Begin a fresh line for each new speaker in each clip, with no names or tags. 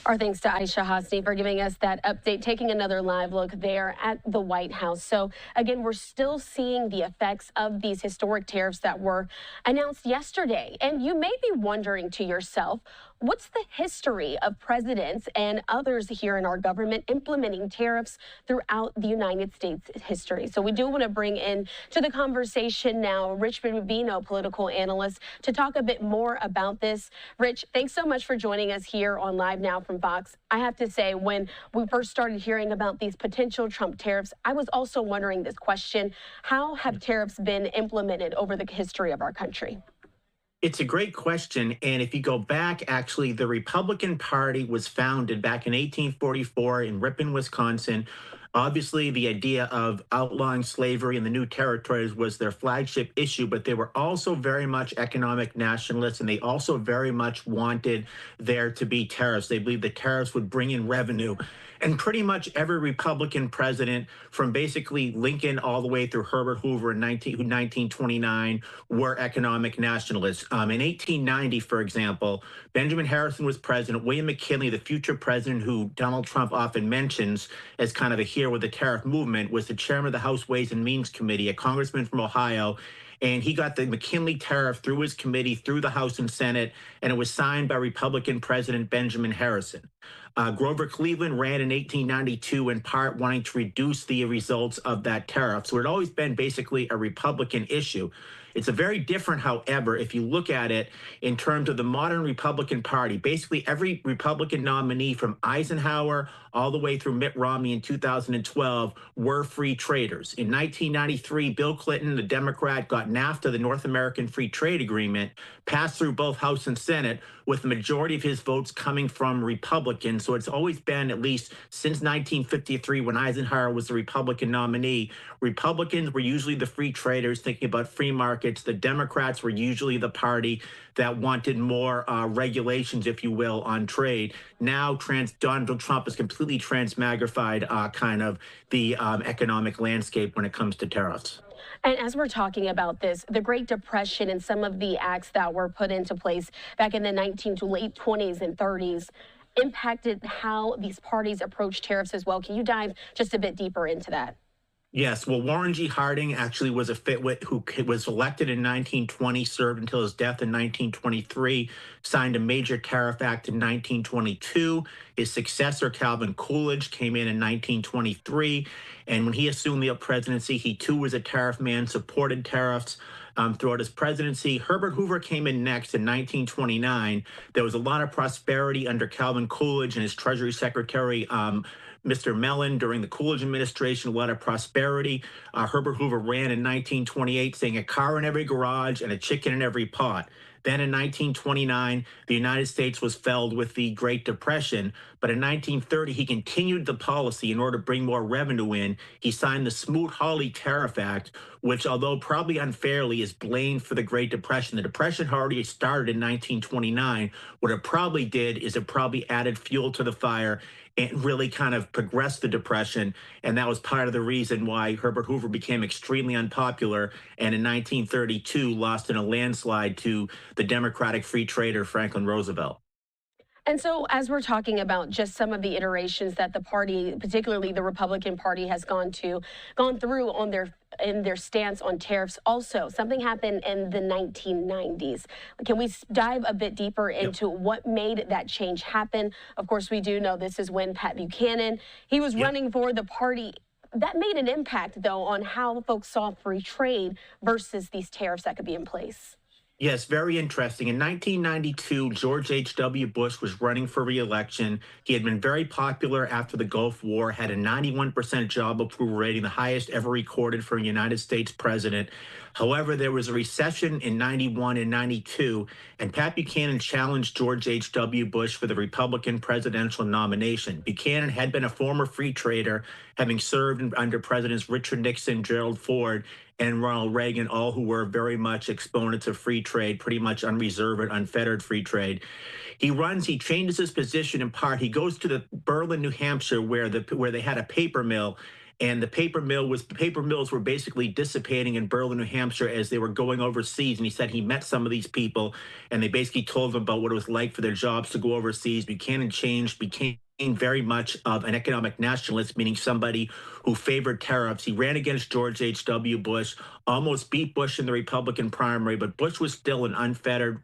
Our thanks to Aisha Hasni for giving us that update, taking another live look there at the White House. So again, we're still seeing the effects of these historic tariffs that were announced yesterday. And you may be wondering to yourself, what's the history of presidents and others here in our government implementing tariffs throughout the United States history? So we do want to bring in to the conversation now Rich Rubino, political analyst, to talk a bit more about this. Rich, thanks so much for joining us here on Live Now from Fox. I have to say, when we first started hearing about these potential Trump tariffs, I was also wondering this question: how have tariffs been implemented over the history of our country?
It's a great question. And if you go back, actually, the Republican Party was founded back in 1844 in Ripon, Wisconsin. Obviously, the idea of outlawing slavery in the new territories was their flagship issue, but they were also very much economic nationalists, and they also very much wanted there to be tariffs. They believed the tariffs would bring in revenue. And pretty much every Republican president, from basically Lincoln all the way through Herbert Hoover in 1929, were economic nationalists. In 1890, for example, Benjamin Harrison was president. William McKinley, the future president who Donald Trump often mentions as kind of a hero with the tariff movement, was the chairman of the House Ways and Means Committee, a congressman from Ohio. And he got the McKinley tariff through his committee, through the House and Senate, and it was signed by Republican President Benjamin Harrison. Grover Cleveland ran in 1892, in part wanting to reduce the results of that tariff. So it had always been basically a Republican issue. It's a very different, however, if you look at it in terms of the modern Republican Party. Basically, every Republican nominee from Eisenhower all the way through Mitt Romney in 2012 were free traders. In 1993, Bill Clinton, the Democrat, got NAFTA, the North American Free Trade Agreement, passed through both House and Senate, with the majority of his votes coming from Republicans. So it's always been, at least since 1953, when Eisenhower was the Republican nominee, Republicans were usually the free traders thinking about free markets. The Democrats were usually the party that wanted more regulations, if you will, on trade. Now, Donald Trump has completely transmagrified kind of the economic landscape when it comes to tariffs.
And as we're talking about this, the Great Depression and some of the acts that were put into place back in the late 20s and 30s impacted how these parties approach tariffs as well. Can you dive just a bit deeper into that?
Yes, well, Warren G. Harding actually was a fitwit who was elected in 1920, served until his death in 1923, signed a major tariff act in 1922. His successor, Calvin Coolidge, came in 1923. And when he assumed the presidency, he too was a tariff man, supported tariffs throughout his presidency. Herbert Hoover came in next in 1929. There was a lot of prosperity under Calvin Coolidge and his Treasury Secretary, Mr. Mellon, during the Coolidge administration, a lot of prosperity. Herbert Hoover ran in 1928 saying a car in every garage and a chicken in every pot. Then in 1929, the United States was felled with the Great Depression. But in 1930, he continued the policy in order to bring more revenue in. He signed the Smoot-Hawley Tariff Act, which, although probably unfairly, is blamed for the Great Depression. The Depression had already started in 1929. What it probably did is it probably added fuel to the fire and really kind of progressed the Depression. And that was part of the reason why Herbert Hoover became extremely unpopular and in 1932 lost in a landslide to the Democratic free trader Franklin Roosevelt.
And so as we're talking about just some of the iterations that the party, particularly the Republican Party, has gone through on their stance on tariffs, also something happened in the 1990s. Can we dive a bit deeper into what made that change happen? Of course, we do know this is when Pat Buchanan, he was running for the party. That made an impact, though, on how folks saw free trade versus these tariffs that could be in place.
Yes, very interesting. In 1992, George H.W. Bush was running for re-election. He had been very popular after the Gulf War, had a 91% job approval rating, the highest ever recorded for a United States president. However, there was a recession in 91 and 92, and Pat Buchanan challenged George H.W. Bush for the Republican presidential nomination. Buchanan had been a former free trader, having served under Presidents Richard Nixon, Gerald Ford, and Ronald Reagan, all who were very much exponents of free trade, pretty much unreserved, unfettered free trade. He changes his position in part. He goes to the Berlin, New Hampshire, where they had a paper mill, and the paper mills were basically dissipating in Berlin, New Hampshire as they were going overseas. And he said he met some of these people, and they basically told him about what it was like for their jobs to go overseas. Buchanan became very much of an economic nationalist, meaning somebody who favored tariffs. He ran against George H.W. Bush, almost beat Bush in the Republican primary, but Bush was still an unfettered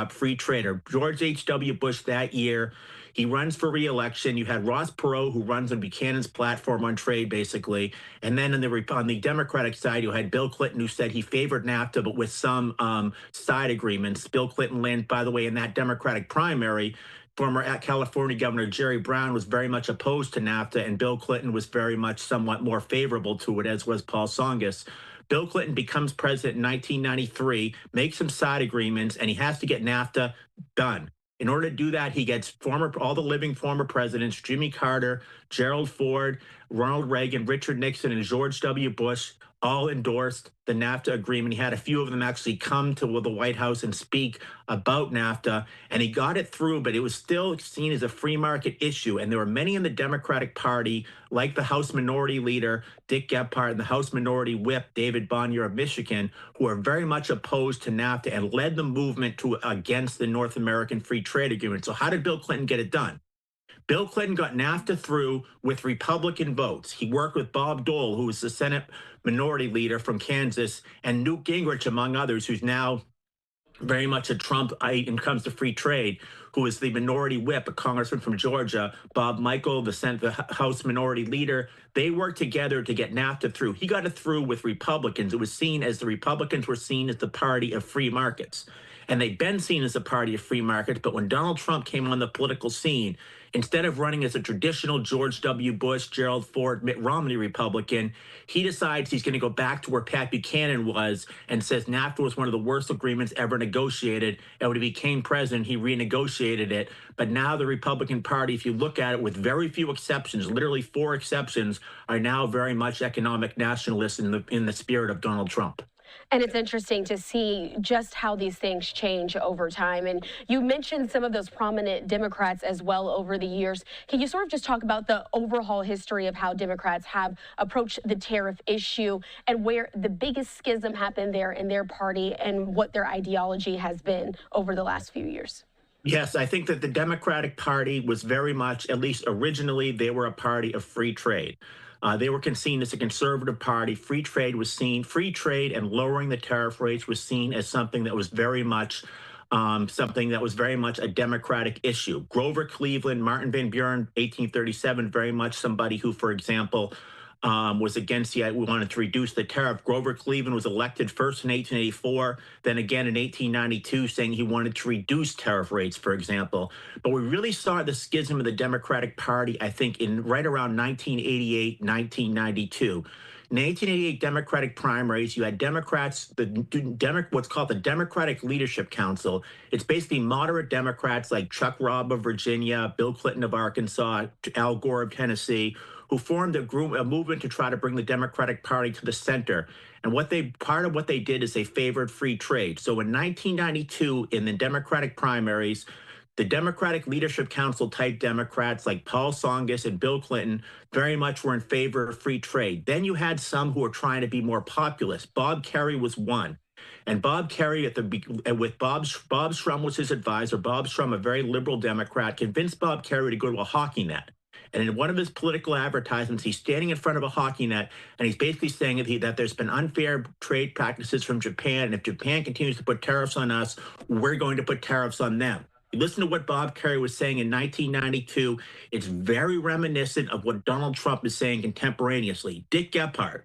free trader. George H.W. Bush that year, he runs for re-election. You had Ross Perot, who runs on Buchanan's platform on trade, basically. And then on the Democratic side, you had Bill Clinton, who said he favored NAFTA, but with some side agreements. Bill Clinton landed, by the way, in that Democratic primary. Former California Governor Jerry Brown was very much opposed to NAFTA, and Bill Clinton was very much somewhat more favorable to it, as was Paul Tsongas. Bill Clinton becomes president in 1993, makes some side agreements, and he has to get NAFTA done. In order to do that, he gets all the living former presidents, Jimmy Carter, Gerald Ford, Ronald Reagan, Richard Nixon, and George W. Bush, all endorsed the NAFTA agreement. He had a few of them actually come to the White House and speak about NAFTA, and he got it through, but it was still seen as a free market issue. And there were many in the Democratic Party, like the House Minority Leader, Dick Gephardt, and the House Minority Whip, David Bonnier of Michigan, who are very much opposed to NAFTA and led the movement against the North American Free Trade Agreement. So how did Bill Clinton get it done? Bill Clinton got NAFTA through with Republican votes. He worked with Bob Dole, who was the Senate Minority Leader from Kansas, and Newt Gingrich, among others, who's now very much a Trump when it comes to free trade, who is the Minority Whip, a congressman from Georgia, Bob Michael, the House Minority Leader. They worked together to get NAFTA through. He got it through with Republicans. It was seen as the Republicans were seen as the party of free markets. And they'd been seen as a party of free markets, but when Donald Trump came on the political scene, instead of running as a traditional George W. Bush, Gerald Ford, Mitt Romney Republican, he decides he's going to go back to where Pat Buchanan was and says NAFTA was one of the worst agreements ever negotiated. And when he became president, he renegotiated it. But now the Republican Party, if you look at it with very few exceptions, literally 4 exceptions, are now very much economic nationalists in the spirit of Donald Trump.
And it's interesting to see just how these things change over time. And you mentioned some of those prominent Democrats as well over the years. Can you sort of just talk about the overall history of how Democrats have approached the tariff issue and where the biggest schism happened there in their party and what their ideology has been over the last few years?
Yes, I think that the Democratic Party was very much, at least originally, they were a party of free trade. They were seen as a conservative party. Free trade and lowering the tariff rates was seen as something that was very much a Democratic issue. Grover Cleveland, Martin Van Buren, 1837, very much somebody who, for example, was against we wanted to reduce the tariff. Grover Cleveland was elected first in 1884, then again in 1892, saying he wanted to reduce tariff rates, for example. But we really saw the schism of the Democratic Party, I think, in right around 1988, 1992. In the 1888 Democratic primaries, you had Democrats, what's called the Democratic Leadership Council. It's basically moderate Democrats like Chuck Robb of Virginia, Bill Clinton of Arkansas, Al Gore of Tennessee, who formed a movement to try to bring the Democratic Party to the center. And part of what they did is they favored free trade. So in 1992, in the Democratic primaries, the Democratic Leadership Council type Democrats like Paul Tsongas and Bill Clinton very much were in favor of free trade. Then you had some who were trying to be more populist. Bob Kerrey was one. And Bob Kerrey, with Bob Shrum was his advisor. Bob Shrum, a very liberal Democrat, convinced Bob Kerrey to go to a hockey net. And in one of his political advertisements, he's standing in front of a hockey net, and he's basically saying that there's been unfair trade practices from Japan, and if Japan continues to put tariffs on us, we're going to put tariffs on them. Listen to what Bob Kerrey was saying in 1992. It's very reminiscent of what Donald Trump is saying contemporaneously. Dick Gephardt,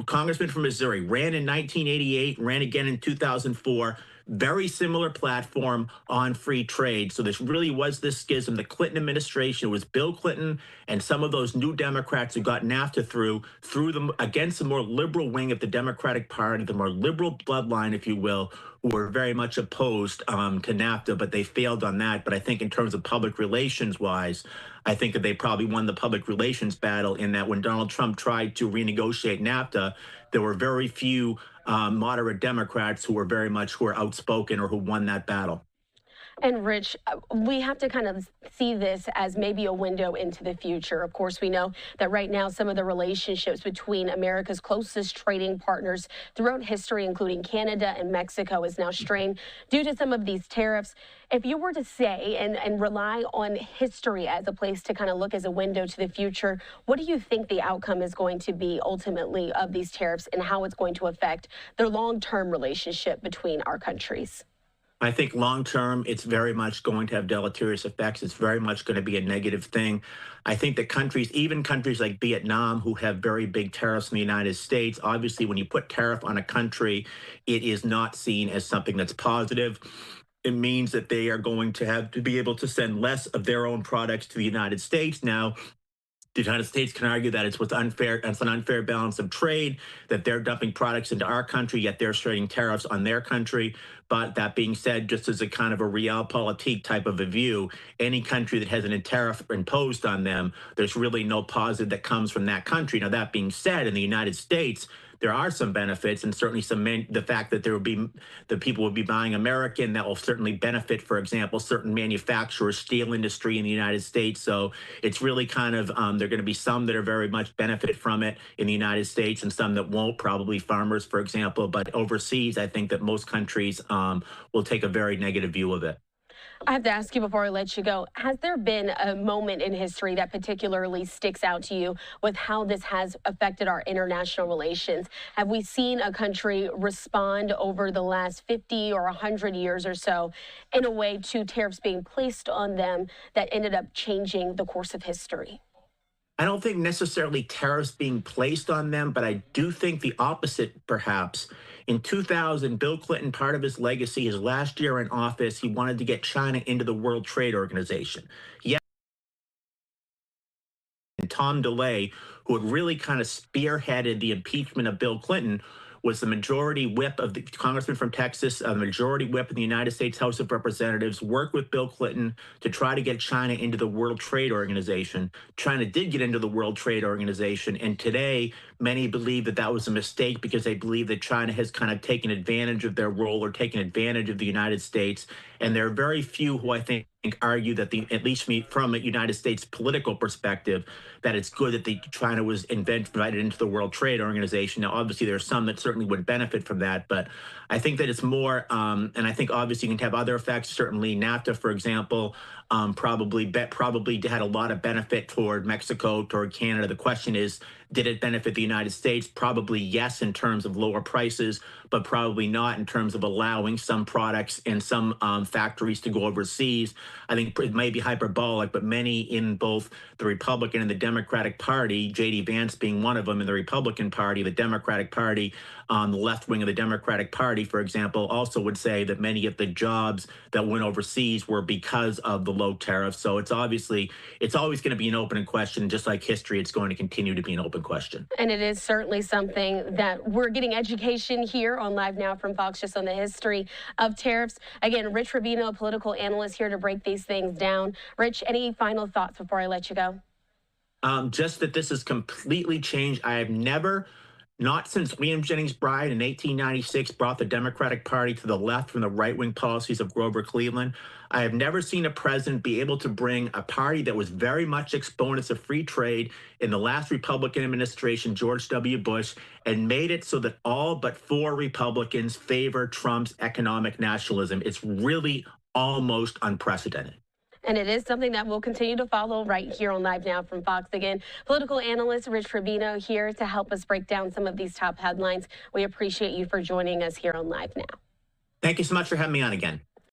congressman from Missouri, ran in 1988, ran again in 2004. Very similar platform on free trade. So this really was this schism. The Clinton administration was Bill Clinton and some of those new Democrats who got NAFTA through them against the more liberal wing of the Democratic Party, the more liberal bloodline, if you will, who were very much opposed to NAFTA, but they failed on that. But I think in terms of public relations wise, I think that they probably won the public relations battle in that when Donald Trump tried to renegotiate NAFTA, there were very few moderate Democrats who were outspoken or who won that battle.
And Rich, we have to kind of see this as maybe a window into the future. Of course, we know that right now some of the relationships between America's closest trading partners throughout history, including Canada and Mexico, is now strained due to some of these tariffs. If you were to say and rely on history as a place to kind of look as a window to the future, what do you think the outcome is going to be ultimately of these tariffs and how it's going to affect the long-term relationship between our countries?
I think long term, it's very much going to have deleterious effects. It's very much going to be a negative thing. I think that countries, even countries like Vietnam, who have very big tariffs in the United States, obviously, when you put tariff on a country, it is not seen as something that's positive. It means that they are going to have to be able to send less of their own products to the United States. Now, the United States can argue that it's unfair, it's an unfair balance of trade, that they're dumping products into our country, yet they're starting tariffs on their country. But that being said, just as a kind of a realpolitik type of a view, any country that has a tariff imposed on them, there's really no positive that comes from that country. Now, that being said, in the United States, there are some benefits, and certainly the fact that there will be the people will be buying American, that will certainly benefit, for example, certain manufacturers, steel industry in the United States. So it's really kind of there are going to be some that are very much benefit from it in the United States, and some that won't. Probably farmers, for example, but overseas, I think that most countries will take a very negative view of it.
I have to ask you before I let you go, has there been a moment in history that particularly sticks out to you with how this has affected our international relations? Have we seen a country respond over the last 50 or 100 years or so in a way to tariffs being placed on them that ended up changing the course of history?
I don't think necessarily tariffs being placed on them, but I do think the opposite, perhaps. In 2000, Bill Clinton, part of his legacy, his last year in office, he wanted to get China into the World Trade Organization. He and Tom DeLay, who had really kind of spearheaded the impeachment of Bill Clinton, was the majority whip of the congressman from Texas, the majority whip in the United States House of Representatives, worked with Bill Clinton to try to get China into the World Trade Organization. China did get into the World Trade Organization, and today many believe that that was a mistake because they believe that China has kind of taken advantage of their role or taken advantage of the United States. And there are very few who I think argue that at least from a United States political perspective, that it's good that China was invited into the World Trade Organization. Now, obviously, there are some that certainly would benefit from that, but I think that it's more, and I think obviously you can have other effects. Certainly, NAFTA, for example, probably had a lot of benefit toward Mexico, toward Canada. The question is, did it benefit the United States? Probably yes, in terms of lower prices, but probably not in terms of allowing some products and some factories to go overseas. I think it may be hyperbolic, but many in both the Republican and the Democratic Party, J.D. Vance being one of them in the Republican Party, the Democratic Party, the left wing of the Democratic Party, for example, also would say that many of the jobs that went overseas were because of the low tariffs. So it's always going to be an open question, just like history. It's going to continue to be an open question.
And it is certainly something that we're getting education here on Live Now from Fox, just on the history of tariffs. Again, Rich Rubino, political analyst, here to break these things down. Rich, any final thoughts before I let you go?
Just that this has completely changed. I have never, not since William Jennings Bryan in 1896 brought the Democratic Party to the left from the right-wing policies of Grover Cleveland, I have never seen a president be able to bring a party that was very much exponents of free trade in the last Republican administration, George W. Bush, and made it so that all but 4 Republicans favor Trump's economic nationalism. It's really almost unprecedented.
And it is something that we'll continue to follow right here on Live Now from Fox. Again, political analyst Rich Rubino here to help us break down some of these top headlines. We appreciate you for joining us here on Live Now.
Thank you so much for having me on again.